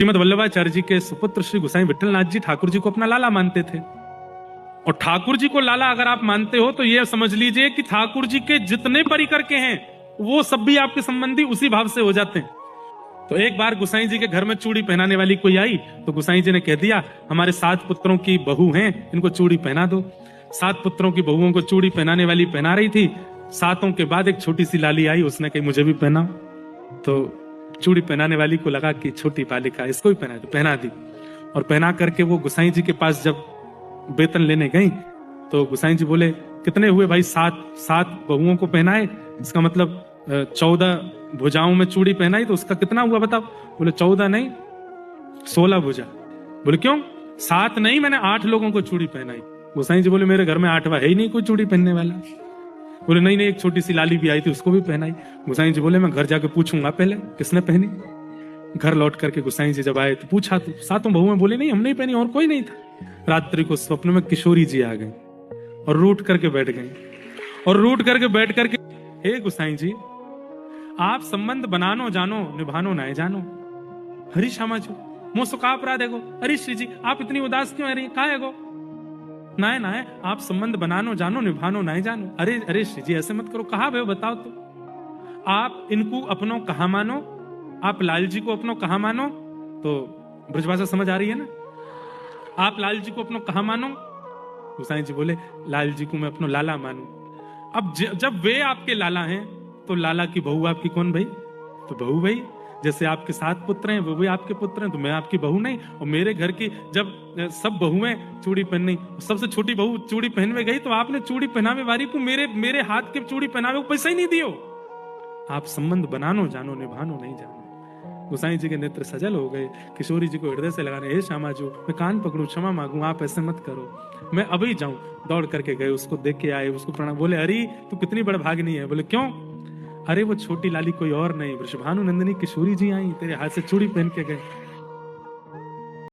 श्रीमद वल्लभाचार्य जी के सुपुत्र श्री गोसाई विट्ठलनाथ जी ठाकुर जी को अपना लाला मानते थे। और ठाकुर जी को लाला अगर आप मानते हो तो यह समझ लीजिए कि ठाकुर जी के जितने परिकर के हैं वो सब भी आपके संबंधी उसी भाव से हो जाते हैं। तो एक बार गोसाई जी के घर में चूड़ी पहनाने वाली कोई आई तो गोसाई जी ने कह दिया, हमारे 7 पुत्रों की बहू हैं, इनको चूड़ी पहना दो। 7 पुत्रों की बहुओं को चूड़ी पहनाने वाली पहना रही थी। 7 के बाद एक छोटी सी लाली आई, उसने कही मुझे भी पहनाओ। तो चूड़ी पहनाने वाली को लगा कि छोटी बालिका, इसको भी पहना दो, पहना दी। और पहना करके वो गोसाई जी के पास जब वेतन लेने गई तो गोसाई जी बोले, कितने हुए भाई? 7 बहुओं को पहनाए, इसका मतलब 14 भुजाओं में चूड़ी पहनाई, तो उसका कितना हुआ बताओ? बोले 14 नहीं 16 भुजा। बोले क्यों? 7 नहीं, मैंने 8 लोगों को चूड़ी पहनाई। गोसाई जी बोले, मेरे घर में 8वां है ही नहीं कोई चूड़ी पहनने वाला। बोले नहीं, एक छोटी सी लाली भी आई थी, उसको भी पहनाई। गोसाई जी बोले, मैं घर जाके पूछूंगा पहले किसने पहनी। घर लौट करके गोसाई जी जब आए तो पूछा तो 7 बहुएं बोले नहीं, हमने ही पहनी, और कोई नहीं था। रात्रि को स्वप्न में किशोरी जी आ गई और रूठ करके बैठ गई। और रूठ करके बैठ करके, हे गोसाई जी, आप संबंध बनानो जानो, निभानो ना जानो। हरी श्यामा जी मोसो का अपराध है गो? अरे श्री जी आप इतनी उदास क्यों है रही? का है गो? ना है, आप संबंध बनानो जानो, निभानो ना जानो। अरे श्री जी ऐसे मत करो, कहा भे बताओ तो। आप इनको अपनों कहा मानो? आप लाल जी को अपनों कहा मानो? तो ब्रजभाषा समझ आ रही है ना? आप लाल जी को अपनों कहा मानो? गोसाई जी बोले, लाल जी को मैं अपनों लाला मानू। अब जब वे आपके लाला हैं तो लाला की बहू आपकी कौन भाई? तो बहू भाई, जैसे आपके 7 पुत्र हैं वो भी आपके पुत्र हैं, तो मैं आपकी बहू नहीं? और मेरे घर की जब सब बहुएं चूड़ी पहननी, सबसे छोटी बहू चूड़ी पहनवे गई तो आपने चूड़ी पहनावे वाली को मेरे हाथ के चूड़ी पहनावे को पैसा ही नहीं दियो। आप संबंध बनानो जानो, निभानो नहीं जानो। गोसाई जी के नेत्र सजल हो गए। किशोरी जी को हृदय से लगाने, हे श्यामा जी मैं कान पकड़ू, क्षमा मांगू, आप ऐसे मत करो, मैं अभी जाऊं। दौड़ करके गए, उसको देख के आए, उसको प्रणाम। बोले, अरे तू कितनी बड़ भागनी है? बोले क्यों? अरे वो छोटी लाली कोई और नहीं, वृषभानु नंदिनी किशोरी जी आई, तेरे हाथ से चूड़ी पहन के गए।